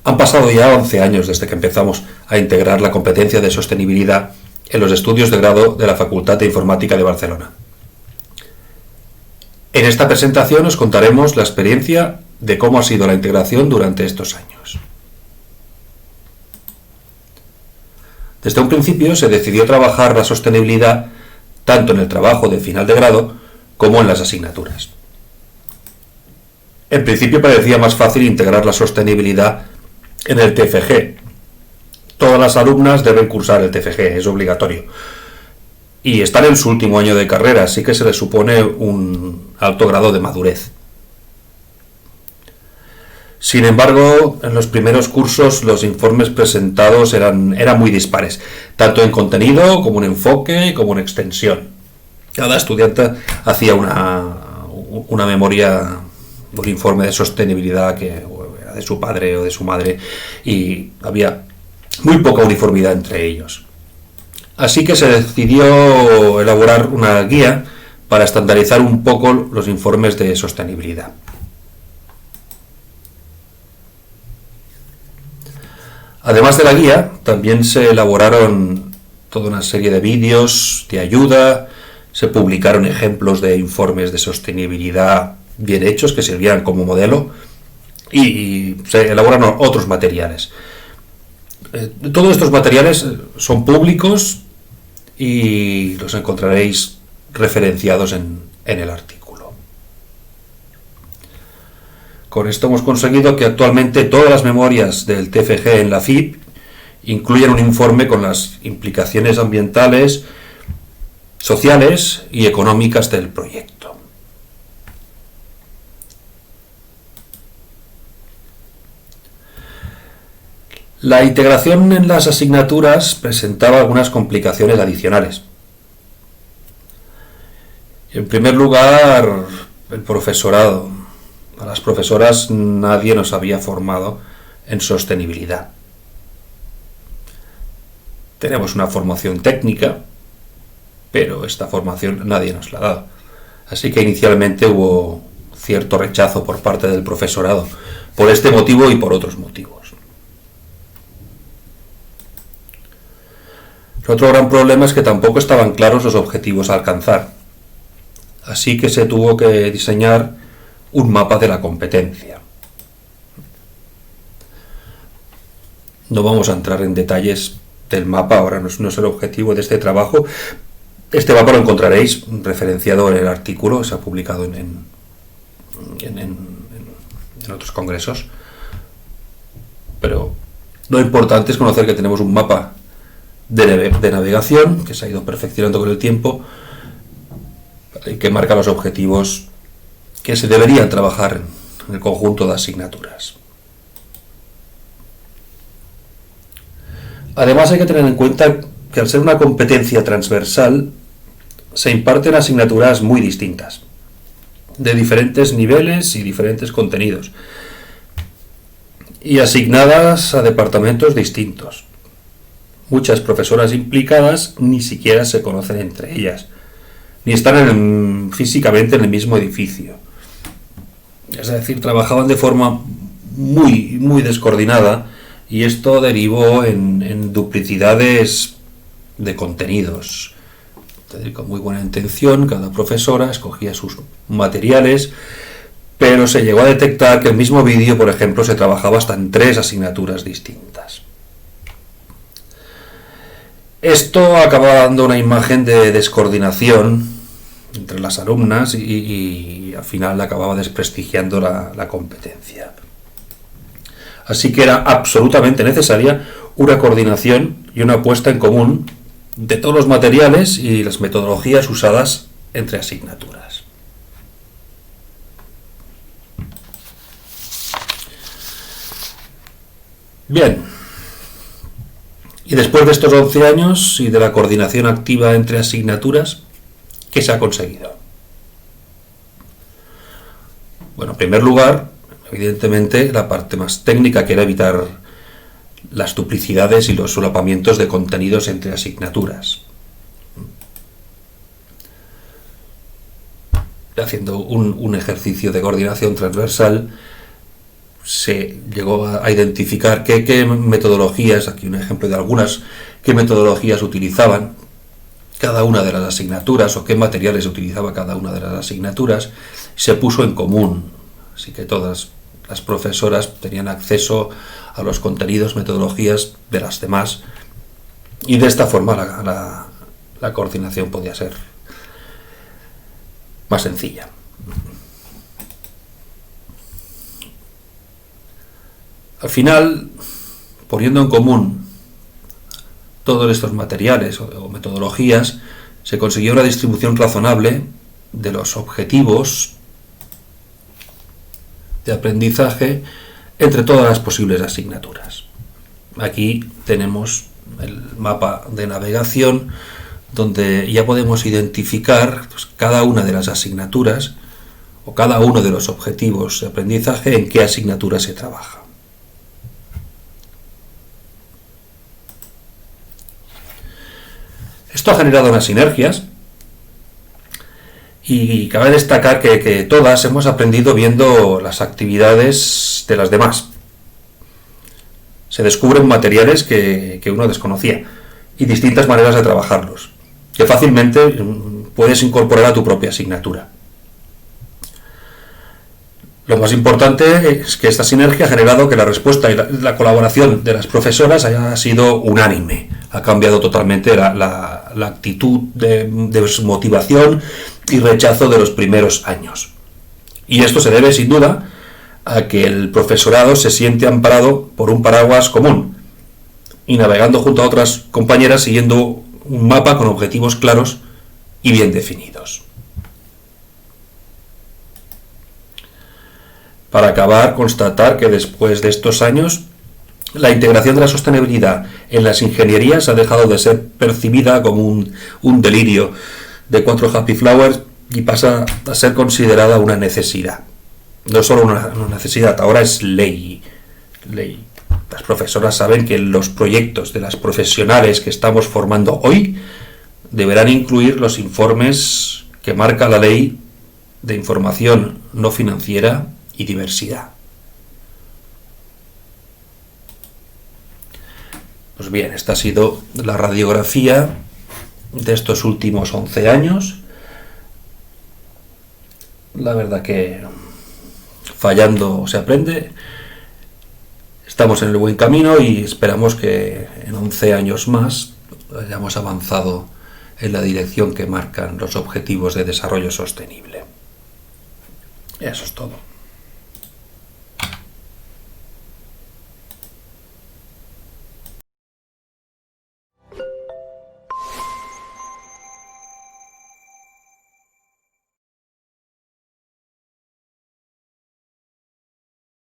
Han pasado ya 11 años desde que empezamos a integrar la competencia de sostenibilidad en los estudios de grado de la Facultad de Informática de Barcelona. En esta presentación os contaremos la experiencia de cómo ha sido la integración durante estos años. Desde un principio se decidió trabajar la sostenibilidad tanto en el trabajo de final de grado como en las asignaturas. En principio parecía más fácil integrar la sostenibilidad en el TFG. Todas las alumnas deben cursar el TFG, es obligatorio. Y están en su último año de carrera, así que se les supone un alto grado de madurez. Sin embargo, en los primeros cursos los informes presentados eran muy dispares, tanto en contenido como en enfoque como en extensión. Cada estudiante hacía una memoria, un informe de sostenibilidad que era de su padre o de su madre, y había muy poca uniformidad entre ellos. Así que se decidió elaborar una guía para estandarizar un poco los informes de sostenibilidad. Además de la guía, también se elaboraron toda una serie de vídeos de ayuda, se publicaron ejemplos de informes de sostenibilidad bien hechos que servían como modelo y se elaboraron otros materiales. Todos estos materiales son públicos y los encontraréis referenciados en el artículo. Con esto hemos conseguido que actualmente todas las memorias del TFG en la FIP incluyen un informe con las implicaciones ambientales, sociales y económicas del proyecto. La integración en las asignaturas presentaba algunas complicaciones adicionales. En primer lugar, el profesorado. A las profesoras nadie nos había formado en sostenibilidad. Tenemos una formación técnica, pero esta formación nadie nos la ha dado. Así que inicialmente hubo cierto rechazo por parte del profesorado, por este motivo y por otros motivos. Otro gran problema es que tampoco estaban claros los objetivos a alcanzar. Así que se tuvo que diseñar un mapa de la competencia. No vamos a entrar en detalles del mapa, ahora no es el objetivo de este trabajo. Este mapa lo encontraréis referenciado en el artículo, se ha publicado en otros congresos. Pero lo importante es conocer que tenemos un mapa de navegación que se ha ido perfeccionando con el tiempo y que marca los objetivos que se deberían trabajar en el conjunto de asignaturas. Además hay que tener en cuenta que al ser una competencia transversal se imparten asignaturas muy distintas, de diferentes niveles y diferentes contenidos, y asignadas a departamentos distintos. Muchas profesoras implicadas ni siquiera se conocen entre ellas, ni están físicamente en el mismo edificio. Es decir, trabajaban de forma muy descoordinada y esto derivó en duplicidades de contenidos. Es decir, con muy buena intención, cada profesora escogía sus materiales, pero se llegó a detectar que el mismo vídeo, por ejemplo, se trabajaba hasta en 3 asignaturas distintas. Esto acaba dando una imagen de descoordinación entre las alumnas y al final acababa desprestigiando la competencia. Así que era absolutamente necesaria una coordinación y una puesta en común de todos los materiales y las metodologías usadas entre asignaturas. Bien, y después de estos 11 años y de la coordinación activa entre asignaturas, ¿qué se ha conseguido? Bueno, en primer lugar, evidentemente, la parte más técnica, que era evitar las duplicidades y los solapamientos de contenidos entre asignaturas. Haciendo un ejercicio de coordinación transversal, se llegó a identificar qué metodologías, aquí un ejemplo de algunas, qué metodologías utilizaban cada una de las asignaturas o qué materiales utilizaba cada una de las asignaturas, se puso en común. Así que todas las profesoras tenían acceso a los contenidos, metodologías de las demás, y de esta forma la coordinación podía ser más sencilla. Al final, poniendo en común todos estos materiales o metodologías, se consiguió una distribución razonable de los objetivos de aprendizaje entre todas las posibles asignaturas. Aquí tenemos el mapa de navegación donde ya podemos identificar cada una de las asignaturas o cada uno de los objetivos de aprendizaje en qué asignatura se trabaja. Esto ha generado unas sinergias y cabe destacar que todas hemos aprendido viendo las actividades de las demás. Se descubren materiales que uno desconocía y distintas maneras de trabajarlos, que fácilmente puedes incorporar a tu propia asignatura. Lo más importante es que esta sinergia ha generado que la respuesta y la colaboración de las profesoras haya sido unánime. Ha cambiado totalmente la actitud de desmotivación y rechazo de los primeros años. Y esto se debe, sin duda, a que el profesorado se siente amparado por un paraguas común y navegando junto a otras compañeras siguiendo un mapa con objetivos claros y bien definidos. Para acabar, constatar que después de estos años, la integración de la sostenibilidad en las ingenierías ha dejado de ser percibida como un delirio de 4 happy flowers y pasa a ser considerada una necesidad. No solo una necesidad, ahora es ley. Las profesoras saben que los proyectos de las profesionales que estamos formando hoy deberán incluir los informes que marca la ley de información no financiera y diversidad. Pues bien, esta ha sido la radiografía de estos últimos 11 años. La verdad que fallando se aprende. Estamos en el buen camino y esperamos que en 11 años más hayamos avanzado en la dirección que marcan los objetivos de desarrollo sostenible. Eso es todo.